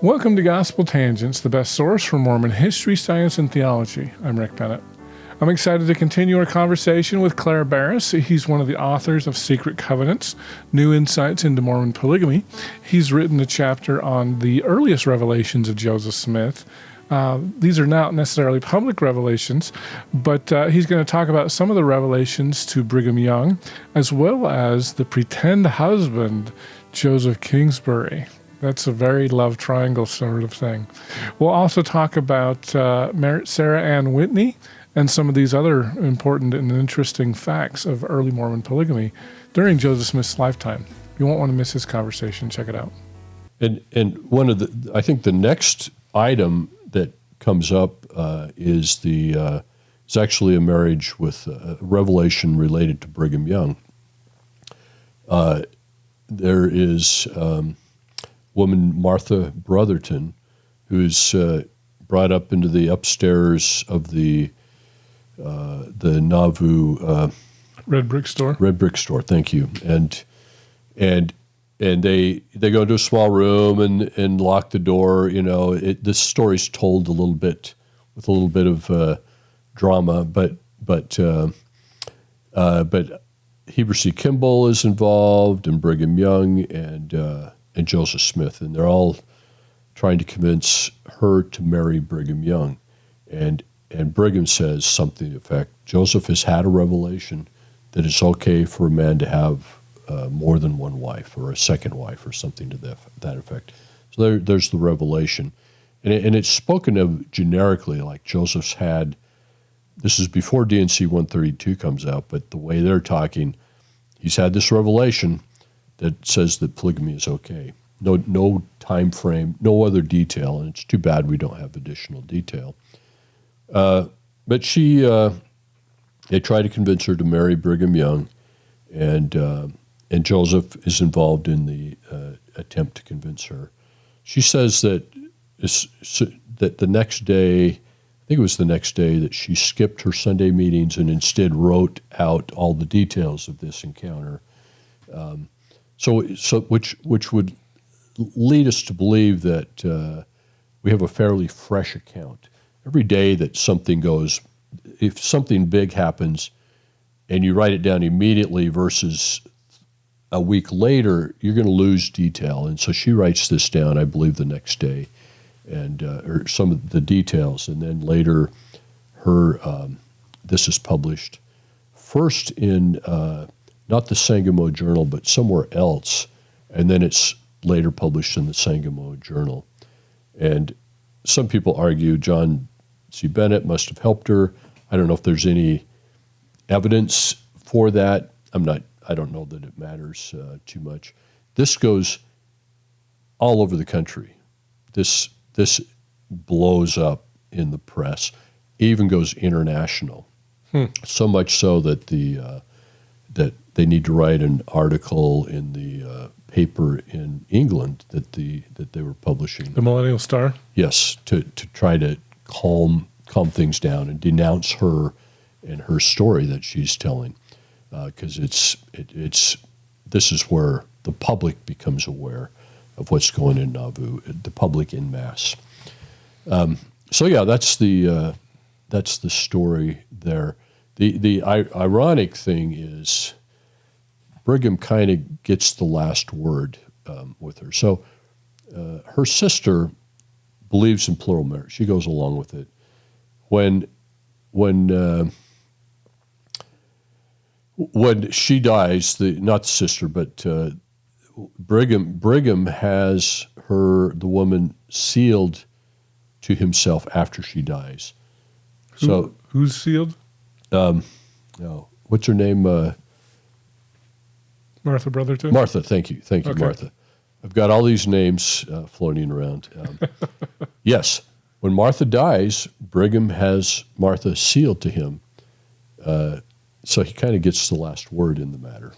Welcome to Gospel Tangents, the best source for Mormon history, science, and theology. I'm Rick Bennett. I'm excited to continue our conversation with Clair Barrus. He's one of the authors of Secret Covenants, New Insights into Mormon Polygamy. He's written a chapter on the earliest revelations of Joseph Smith. These are not necessarily public revelations, but he's going to talk about some of the revelations to Brigham Young, as well as the pretend husband, Joseph Kingsbury. That's a very love triangle sort of thing. We'll also talk about Sarah Ann Whitney and some of these other important and interesting facts of early Mormon polygamy during Joseph Smith's lifetime. You won't want to miss this conversation. Check it out. And one of the, I think the next item that comes up is actually a marriage with a revelation related to Brigham Young. There is woman Martha Brotherton, who's brought up into the upstairs of the Nauvoo Red Brick Store. Red Brick Store, thank you. And they go into a small room and lock the door. You know, this story's told a little bit with a little bit of drama, but Heber C. Kimball is involved, and Brigham Young, and Joseph Smith, and they're all trying to convince her to marry Brigham Young. And Brigham says something to the effect, Joseph has had a revelation that it's okay for a man to have more than one wife or a second wife or something to that effect. So there's the revelation. And it's spoken of generically, like Joseph's had, this is before D&C 132 comes out, but the way they're talking, he's had this revelation that says that polygamy is okay. No time frame, no other detail, and it's too bad we don't have additional detail. But they try to convince her to marry Brigham Young, and Joseph is involved in the attempt to convince her. She says that the next day, I think it was the next day, that she skipped her Sunday meetings and instead wrote out all the details of this encounter. So which would lead us to believe that we have a fairly fresh account. Every day that something goes, if something big happens and you write it down immediately versus a week later, you're going to lose detail. And so she writes this down, I believe, the next day, and or some of the details. And then later, this is published first in not the Sangamo Journal, but somewhere else, and then it's later published in the Sangamo Journal. And some people argue John C. Bennett must have helped her. I don't know if there's any evidence for that. I don't know that it matters too much. This goes all over the country. This blows up in the press, even goes international. So much so that that they need to write an article in the paper in England that they were publishing. The Millennial Star? Yes, to try to calm things down and denounce her and her story that she's telling, because this is where the public becomes aware of what's going in Nauvoo, the public en masse. So yeah, that's the story there. The ironic thing is Brigham kind of gets the last word with her. So her sister believes in plural marriage. She goes along with it. When she dies, not the sister, but Brigham has the woman sealed to himself after she dies. Who's sealed? No, what's her name? Martha Brotherton? Martha, thank you, okay. Martha. I've got all these names floating around. Yes, when Martha dies, Brigham has Martha sealed to him, so he kind of gets the last word in the matter.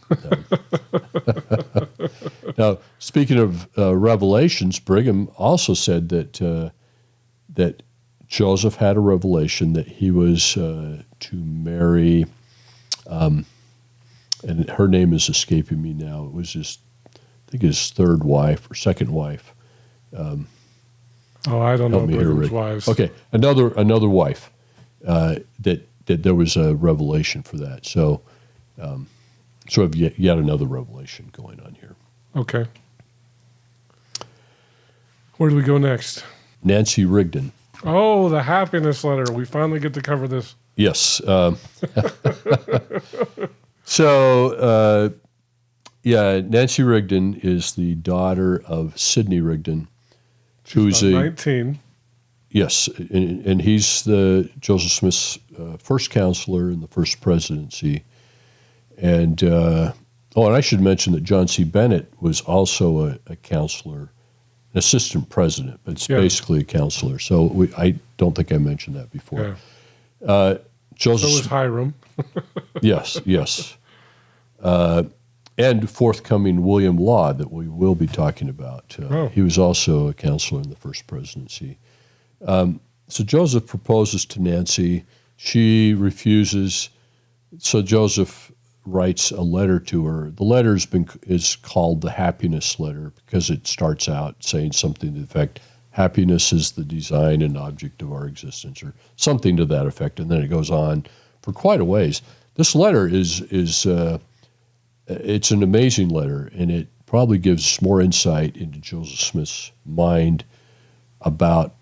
Now, speaking of revelations, Brigham also said that Joseph had a revelation that he was to marry, and her name is escaping me now. It was I think his third wife or second wife. Oh, I don't know Help me here, Brigham's Rick. wives. Okay, another wife that there was a revelation for that. So, sort of yet another revelation going on here. Okay. Where do we go next? Nancy Rigdon. Oh, the happiness letter. We finally get to cover this. Yes. So, Nancy Rigdon is the daughter of Sidney Rigdon, who's She's about 19. Yes, and he's the Joseph Smith's first counselor in the first presidency. And and I should mention that John C. Bennett was also a counselor, an assistant president, but it's basically a counselor. So I don't think I mentioned that before. Yeah. Joseph. So was Hiram. Yes. And forthcoming William Law that we will be talking about. He was also a counselor in the first presidency. So Joseph proposes to Nancy. She refuses. So Joseph writes a letter to her. The letter is called the happiness letter because it starts out saying something to the effect, happiness is the design and object of our existence, or something to that effect. And then it goes on for quite a ways. This letter is it's an amazing letter, and it probably gives more insight into Joseph Smith's mind about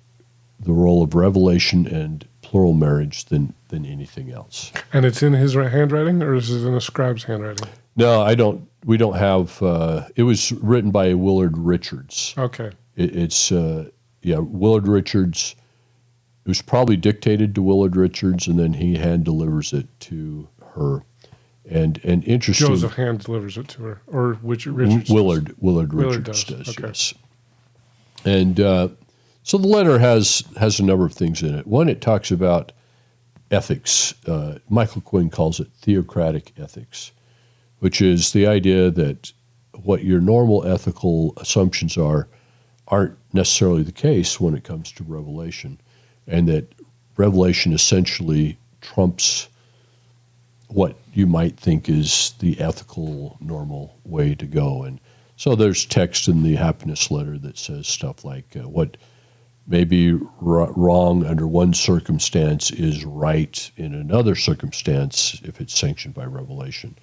the role of revelation and plural marriage than anything else. And it's in his handwriting, or is it in a scribe's handwriting? No, I don't. We don't have. It was written by Willard Richards. Okay. It's Willard Richards. It was probably dictated to Willard Richards, and then he hand delivers it to her. And interesting. Joseph hand delivers it to her, or Richards. Willard Richards does. Okay. Yes. And so the letter has a number of things in it. One, it talks about ethics. Michael Quinn calls it theocratic ethics, which is the idea that what your normal ethical assumptions aren't necessarily the case when it comes to revelation, and that revelation essentially trumps what you might think is the ethical normal way to go. And so there's text in the happiness letter that says stuff like what may be wrong under one circumstance is right in another circumstance if it's sanctioned by revelation.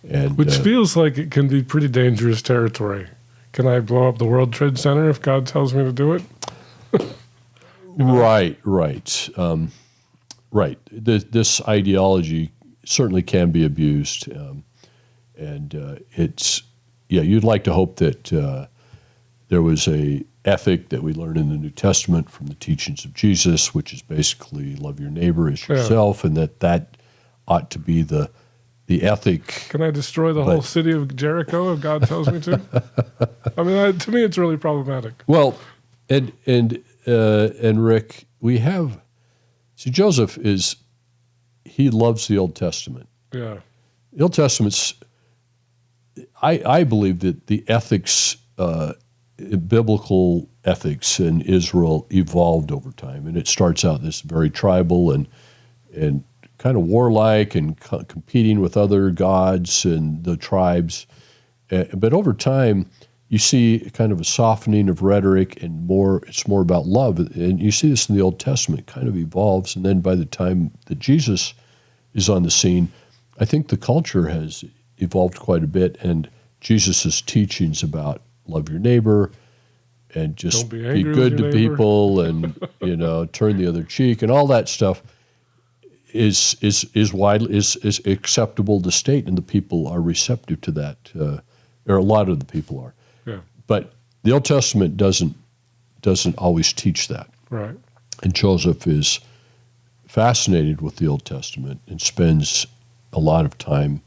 And which feels like it can be pretty dangerous territory. Can I blow up the World Trade Center if God tells me to do it? Right. This ideology certainly can be abused, and you'd like to hope that there was a ethic that we learn in the New Testament from the teachings of Jesus, which is basically love your neighbor as yourself, and that ought to be the ethic. Can I destroy the whole city of Jericho if God tells me to? I mean, to me, it's really problematic. Well, and Rick, Joseph he loves the Old Testament. Yeah. The Old Testament's, I believe that the ethics, biblical ethics in Israel evolved over time. And it starts out this very tribal and kind of warlike and competing with other gods and the tribes. But over time, you see kind of a softening of rhetoric and it's more about love. And you see this in the Old Testament. It kind of evolves. And then by the time that Jesus is on the scene, I think the culture has evolved quite a bit. And Jesus' teachings about love your neighbor and just be good to people and, turn the other cheek and all that stuff is acceptable to state, and the people are receptive to that. Or a lot of the people are. Yeah. But the Old Testament doesn't always teach that. Right. And Joseph is fascinated with the Old Testament and spends a lot of time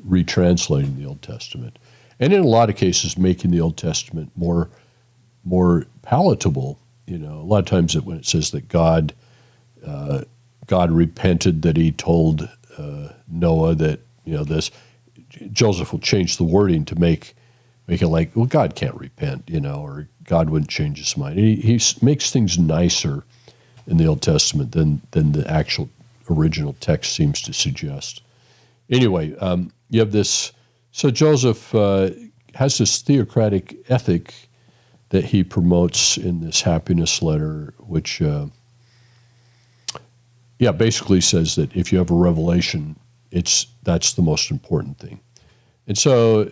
retranslating the Old Testament. And in a lot of cases making the Old Testament more palatable. A lot of times when it says that God repented that he told Noah that, this, Joseph will change the wording to make it like, well, God can't repent, or God wouldn't change his mind. And he makes things nicer in the Old Testament than the actual original text seems to suggest. Anyway, you have this. So Joseph has this theocratic ethic that he promotes in this happiness letter, which basically says that if you have a revelation, that's the most important thing. And so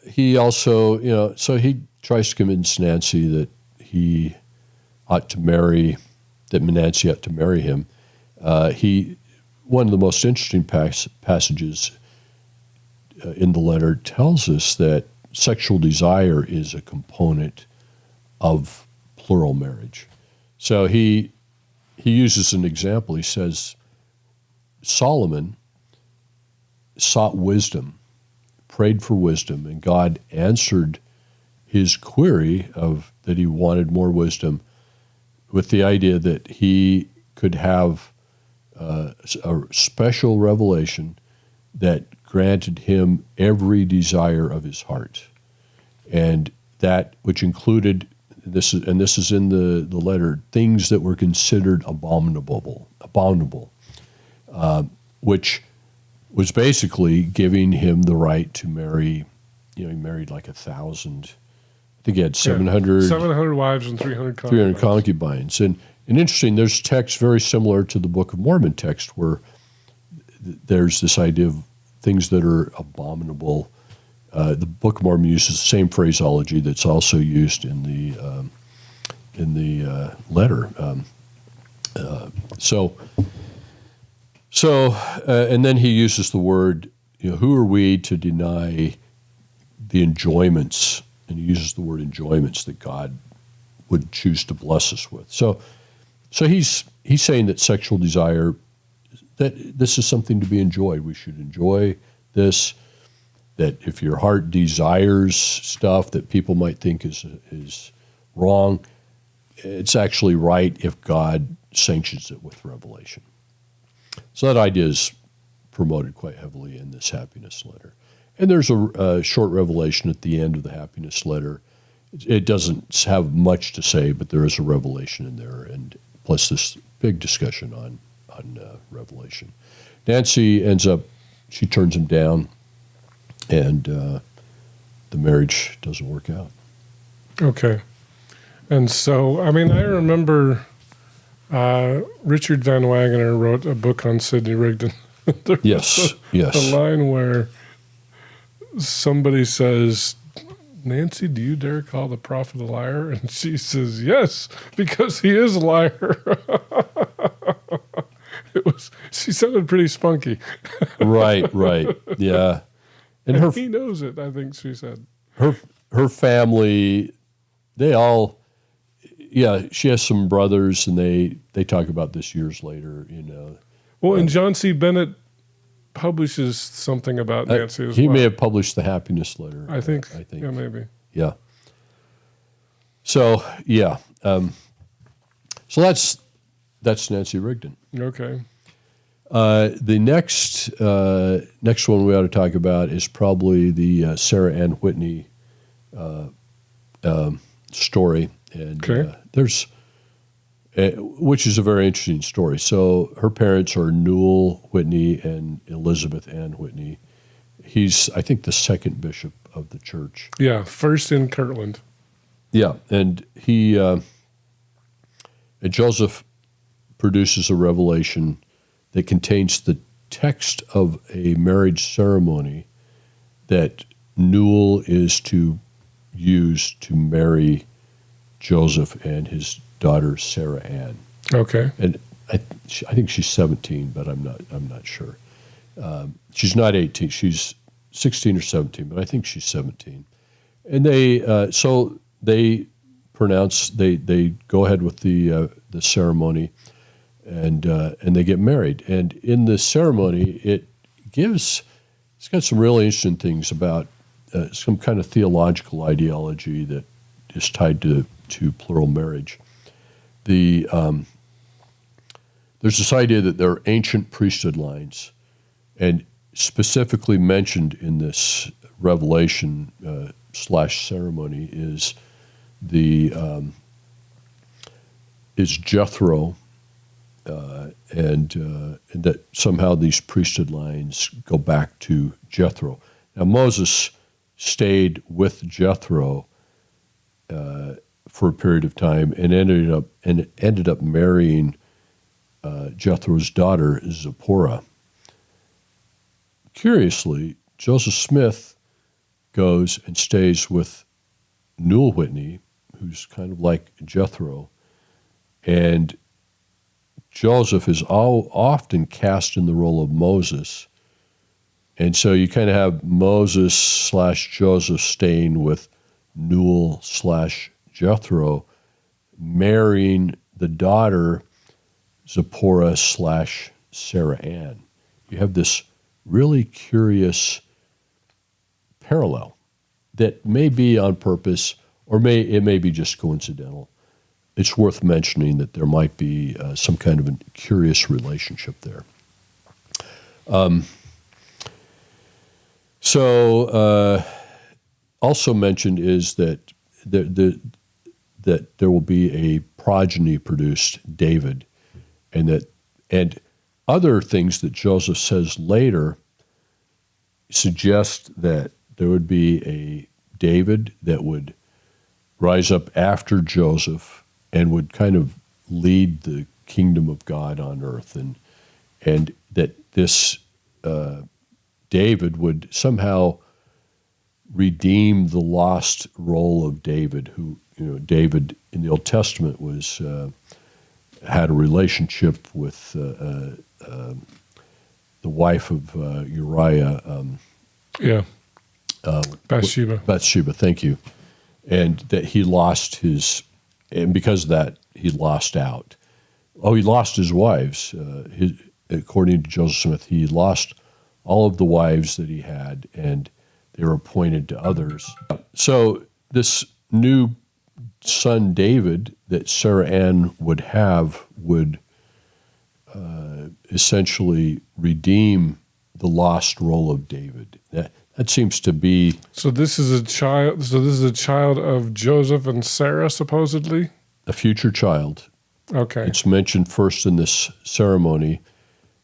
he also, so he tries to convince Nancy that Nancy ought to marry him. One of the most interesting passages in the letter tells us that sexual desire is a component of plural marriage. So he uses an example. He says, Solomon sought wisdom, prayed for wisdom, and God answered his query that he wanted more wisdom with the idea that he could have a special revelation that granted him every desire of his heart. And that which included, this is in the letter, things that were considered abominable, which was basically giving him the right to marry. He married like 1,000. I think he had 700 wives and 300 concubines. And interesting, there's texts very similar to the Book of Mormon text where there's this idea of things that are abominable. The Book of Mormon uses the same phraseology that's also used in the letter. And then he uses the word, who are we to deny the enjoyments? And he uses the word enjoyments that God would choose to bless us with. So he's saying that sexual desire, that this is something to be enjoyed. We should enjoy this. That if your heart desires stuff that people might think is wrong, it's actually right if God sanctions it with revelation. So that idea is promoted quite heavily in this happiness letter. And there's a short revelation at the end of the happiness letter. It doesn't have much to say, but there is a revelation in there, and plus this big discussion on revelation. Nancy she turns him down, and the marriage doesn't work out. Okay. And so, I remember Richard Van Wagoner wrote a book on Sidney Rigdon. Yes. The line where somebody says, Nancy, do you dare call the prophet a liar? And she says, yes, because he is a liar. She sounded pretty spunky. Right, yeah. And he knows it, I think she said. Her family, they all, she has some brothers, and they talk about this years later, Well, and John C. Bennett publishes something about Nancy as well. He may have published the happiness letter. I think. Yeah, maybe. Yeah. So, yeah. So that's Nancy Rigdon. Okay. The next one we ought to talk about is probably the Sarah Ann Whitney story, and there's which is a very interesting story. So her parents are Newell Whitney and Elizabeth Ann Whitney. He's, I think, the second bishop of the church. Yeah, first in Kirtland. Yeah, and and Joseph produces a revelation that contains the text of a marriage ceremony that Newell is to use to marry Joseph and his daughter Sarah Ann. Okay. And I think she's 17, but I'm not sure. She's not 18. She's 16 or 17, but I think she's 17. And they go ahead with the ceremony, and they get married. And in the ceremony, it's got some really interesting things about some kind of theological ideology that is tied to plural marriage. There's this idea that there are ancient priesthood lines, and specifically mentioned in this revelation / ceremony is Jethro, and that somehow these priesthood lines go back to Jethro. Now Moses stayed with Jethro for a period of time and ended up marrying Jethro's daughter, Zipporah. Curiously, Joseph Smith goes and stays with Newell Whitney, who's kind of like Jethro, and Joseph is often cast in the role of Moses. And so you kind of have Moses / Joseph staying with Newell / Jethro, marrying the daughter Zipporah / Sarah Ann. You have this really curious parallel that may be on purpose or it may be just coincidental. It's worth mentioning that there might be some kind of a curious relationship there. Also mentioned is that there will be a progeny produced, David, and other things that Joseph says later suggest that there would be a David that would rise up after Joseph and would kind of lead the kingdom of God on earth, and that this David would somehow redeem the lost role of David, who, David in the Old Testament was had a relationship with the wife of Uriah. Bathsheba. Bathsheba, thank you. And that he lost and because of that, he lost out. He lost his wives. According to Joseph Smith, he lost all of the wives that he had, and they were appointed to others. So this new son, David, that Sarah Ann would have would essentially redeem the lost role of David. That seems to be. So this is a child. So this is a child of Joseph and Sarah, supposedly. A future child. Okay. It's mentioned first in this ceremony.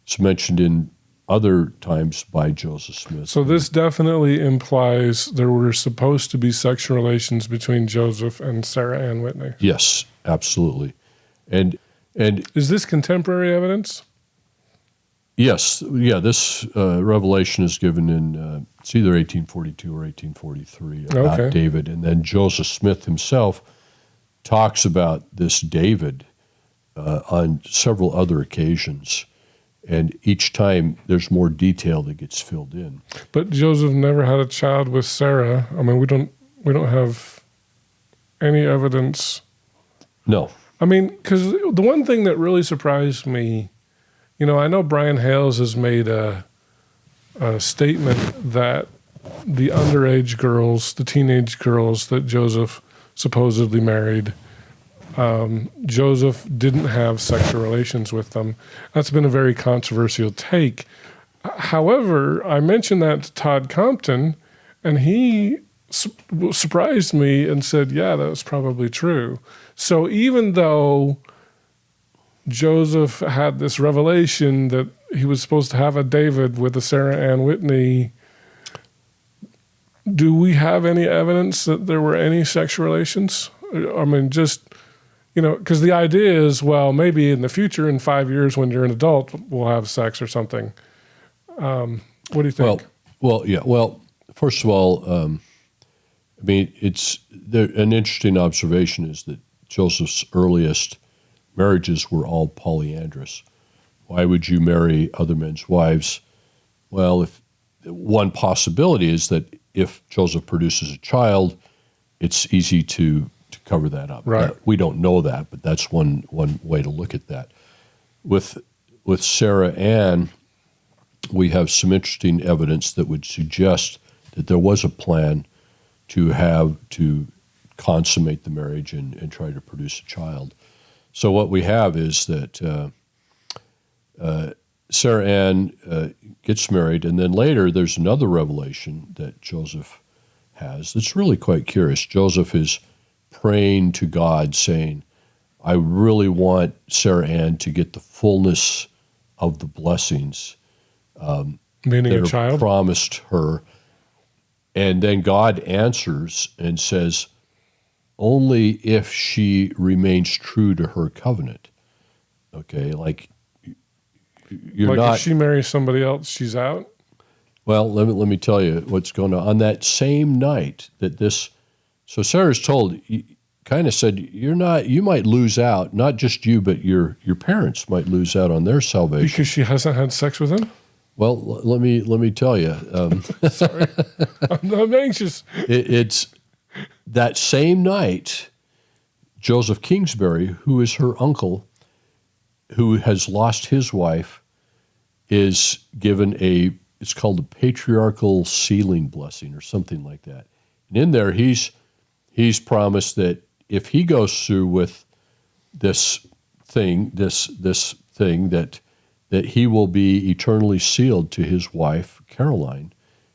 It's mentioned in other times by Joseph Smith. So this definitely implies there were supposed to be sexual relations between Joseph and Sarah Ann Whitney. Yes, absolutely. And is this contemporary evidence? Yes, yeah. This revelation is given in it's either 1842 or 1843 about David, and then Joseph Smith himself talks about this David on several other occasions, and each time there's more detail that gets filled in. But Joseph never had a child with Sarah. I mean, we don't have any evidence. No. I mean, because the one thing that really surprised me, I know Brian Hales has made a statement that the underage girls, the teenage girls that Joseph supposedly married, Joseph didn't have sexual relations with them. That's been a very controversial take. However, I mentioned that to Todd Compton, and he surprised me and said, yeah, that was probably true. So even though Joseph had this revelation that he was supposed to have a David with a Sarah Ann Whitney, do we have any evidence that there were any sexual relations? I mean, just, because the idea is, well, maybe in the future, in 5 years when you're an adult, we'll have sex or something. What do you think? Well, yeah. Well, first of all, I mean, an interesting observation is that Joseph's earliest marriages were all polyandrous. Why would you marry other men's wives? Well, if one possibility is that if Joseph produces a child, it's easy to cover that up. Right. We don't know that, but that's one way to look at that. With Sarah Ann, we have some interesting evidence that would suggest that there was a plan to consummate the marriage and try to produce a child. So what we have is that Sarah Ann gets married, and then later there's another revelation that Joseph has that's really quite curious. Joseph is praying to God, saying, I really want Sarah Ann to get the fullness of the blessings Meaning that a child? promised her. And then God answers and says, only if she remains true to her covenant. Okay, like you're like not. if she marries somebody else, she's out? Well, let me tell you what's going on. On that same night that this, so Sarah's told, kind of said, you might lose out, not just you, but your parents might lose out on their salvation. Because she hasn't had sex with him? Well, let me tell you. Sorry. I'm anxious. It's that same night, Joseph Kingsbury, who is her uncle, who has lost his wife, is given it's called a patriarchal sealing blessing or something like that. And in there, he's promised that if he goes through with this thing that he will be eternally sealed to his wife, Caroline,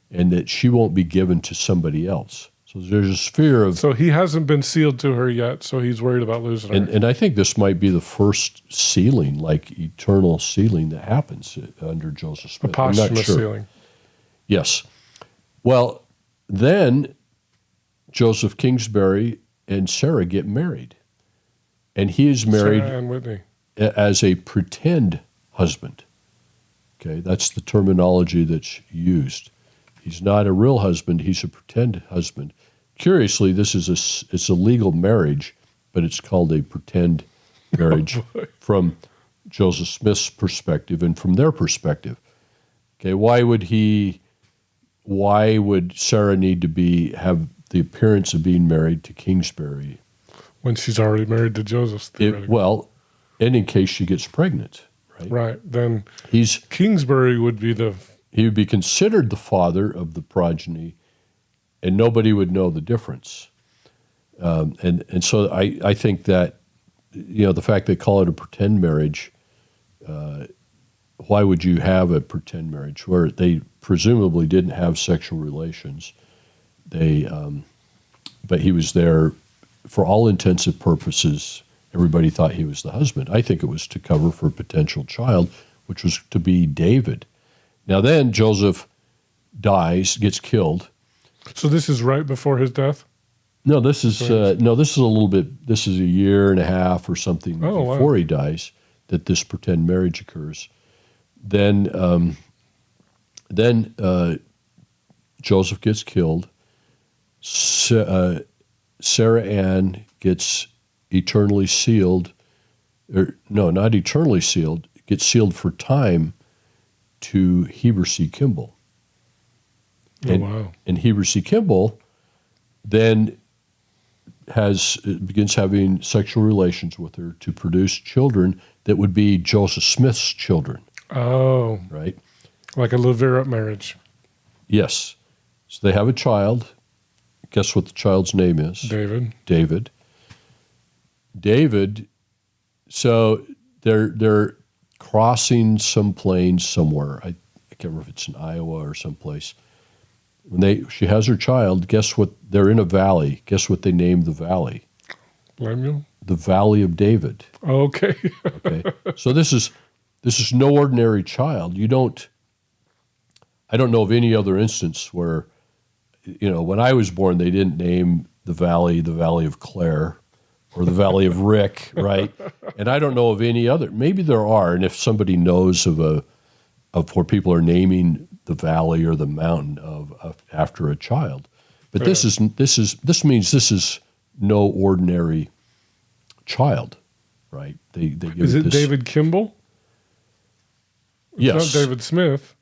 and that she won't be given to somebody else. So there's this fear of... So he hasn't been sealed to her yet, so he's worried about losing her. And I think this might be the first sealing, like eternal sealing, that happens under Joseph Smith. A posthumous sealing. Yes. Well, then Joseph Kingsbury and Sarah get married. And he is married Sarah Ann Whitney. as a pretend husband. Okay, that's the terminology that's used. He's not a real husband, he's a pretend husband. Curiously, it's a legal marriage, but it's called a pretend marriage from Joseph Smith's perspective and from their perspective. Okay, why would Sarah need to have the appearance of being married to Kingsbury? When she's already married to Joseph. And in case she gets pregnant, right? Right. Then Kingsbury would be he would be considered the father of the progeny, and nobody would know the difference. And so I think that, the fact they call it a pretend marriage, why would you have a pretend marriage where they presumably didn't have sexual relations? But he was there for all intents and purposes. Everybody thought he was the husband. I think it was to cover for a potential child, which was to be David. Now then, Joseph gets killed. So this is right before his death? No, this is a little bit. This is a year and a half or something before he dies that this pretend marriage occurs. Then Joseph gets killed. Sarah Ann gets eternally sealed, not eternally sealed. Gets sealed for time to Heber C. Kimball. And Heber C. Kimball then begins having sexual relations with her to produce children that would be Joseph Smith's children. Oh. Right? Like a Levirate marriage. Yes. So they have a child. Guess what the child's name is? David. So they're crossing some plains somewhere. I can't remember if it's in Iowa or someplace. She has her child, guess what? They're in a valley. Guess what they named the valley? Lemuel? The Valley of David. Okay. Okay. So this is no ordinary child. I don't know of any other instance where, when I was born, they didn't name the Valley of Clair or the Valley of Rick, right? And I don't know of any other. Maybe there are, and if somebody knows of where people are naming the valley or the mountain after a child, but this means this is no ordinary child, right? They give Is it David Kimball? Yes. It's not David Smith.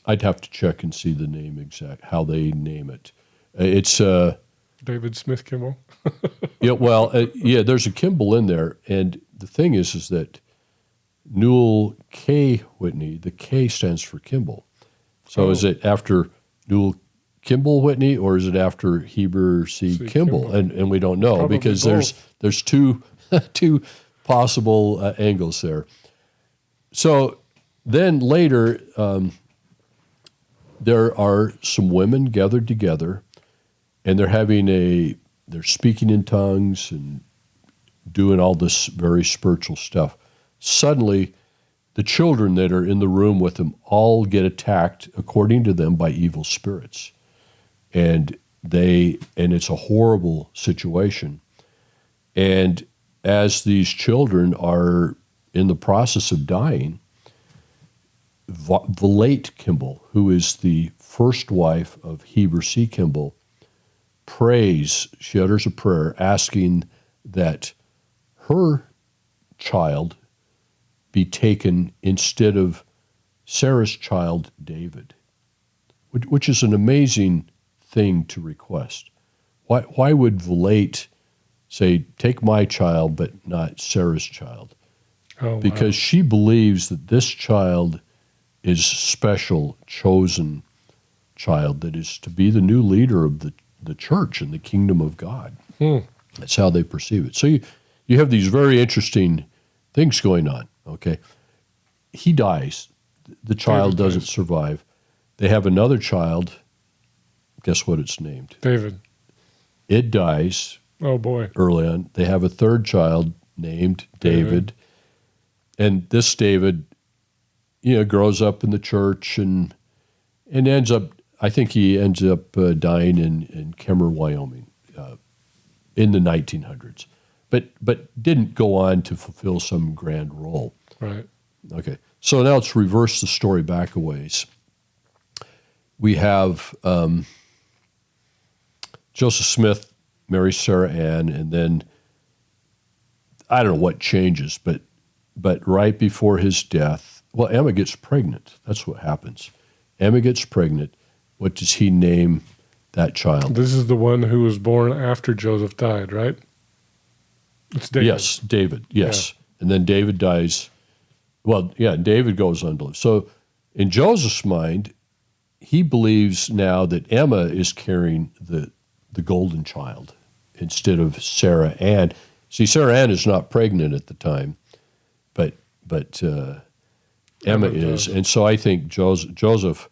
I'd have to check and see the name exact, how they name it. It's David Smith Kimball. There's a Kimball in there, and the thing is that Newell K. Whitney, the K stands for Kimball. So is it after Newell Kimball Whitney, or is it after Heber C. Kimball? And we don't know. Probably because both. there's two possible angles there. So then later, there are some women gathered together, and they're speaking in tongues and doing all this very spiritual stuff. Suddenly, the children that are in the room with them all get attacked, according to them, by evil spirits. And it's a horrible situation. And as these children are in the process of dying, Volate Kimball, who is the first wife of Heber C. Kimball, prays, she utters a prayer asking that her child be taken instead of Sarah's child, David, which is an amazing thing to request. Why would Volate say, take my child, but not Sarah's child? Oh, because wow. she believes that this child is special, chosen child that is to be the new leader of the church and the kingdom of God. That's how they perceive it. So you have these very interesting things going on, okay? He dies. The child doesn't survive. They have another child. Guess what it's named? David. It dies. Oh, boy. Early on. They have a third child named David. And this David, grows up in the church and ends up, I think he ends up dying in Kemmer, Wyoming, in the 1900s, but didn't go on to fulfill some grand role. Right. Okay. So now let's reverse the story back a ways. We have Joseph Smith marries Sarah Ann, and then I don't know what changes, but right before his death, well, Emma gets pregnant. That's what happens. Emma gets pregnant. What does he name that child? This is the one who was born after Joseph died, right? It's David. Yes, David, yes. Yeah. And then David dies. Well, yeah, David goes on to live. So in Joseph's mind, he believes now that Emma is carrying the golden child instead of Sarah Ann. See, Sarah Ann is not pregnant at the time, but Emma is. And so I think Joseph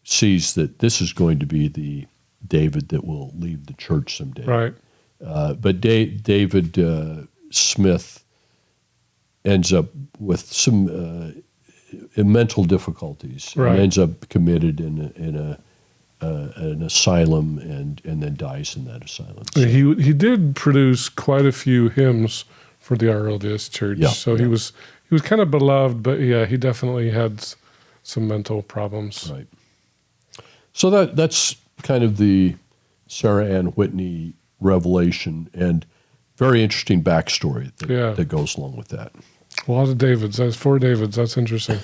sees that this is going to be the David that will leave the church someday. Right. But David Smith ends up with some mental difficulties, right, and ends up committed in an asylum and then dies in that asylum. So. He did produce quite a few hymns for the RLDS Church, so he was kind of beloved, but yeah, he definitely had some mental problems. Right. So that's kind of the Sarah Ann Whitney revelation, and very interesting backstory that goes along with that. A lot of Davids. That's 4 Davids. That's interesting.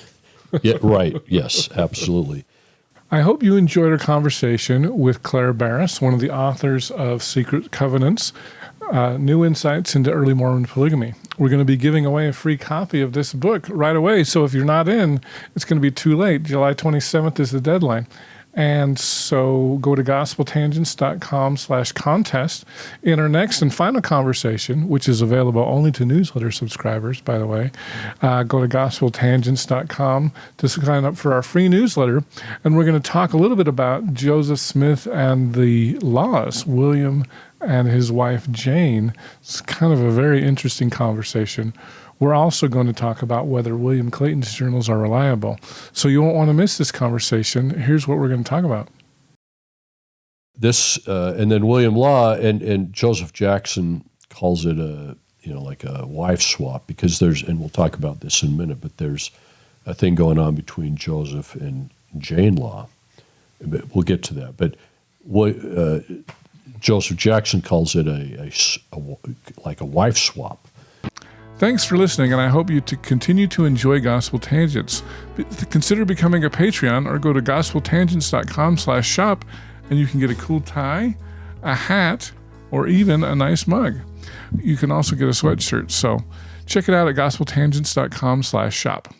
Yeah, right. Yes, absolutely. I hope you enjoyed our conversation with Clair Barrus, one of the authors of Secret Covenants, New Insights into Early Mormon Polygamy. We're going to be giving away a free copy of this book right away, so if you're not in, it's going to be too late. July 27th is the deadline. And so go to gospeltangents.com/contest. In our next and final conversation, which is available only to newsletter subscribers, by the way, go to gospeltangents.com to sign up for our free newsletter. And we're going to talk a little bit about Joseph Smith and the laws, William and his wife Jane. It's kind of a very interesting conversation. We're also going to talk about whether William Clayton's journals are reliable. So you won't want to miss this conversation. Here's what we're going to talk about. This, and then William Law and Joseph Jackson calls it like a wife swap, because and we'll talk about this in a minute, but there's a thing going on between Joseph and Jane Law. We'll get to that. But Joseph Jackson calls it like a wife swap. Thanks for listening, and I hope you to continue to enjoy Gospel Tangents. Consider becoming a Patreon or go to gospeltangents.com/shop, and you can get a cool tie, a hat, or even a nice mug. You can also get a sweatshirt. So check it out at gospeltangents.com/shop.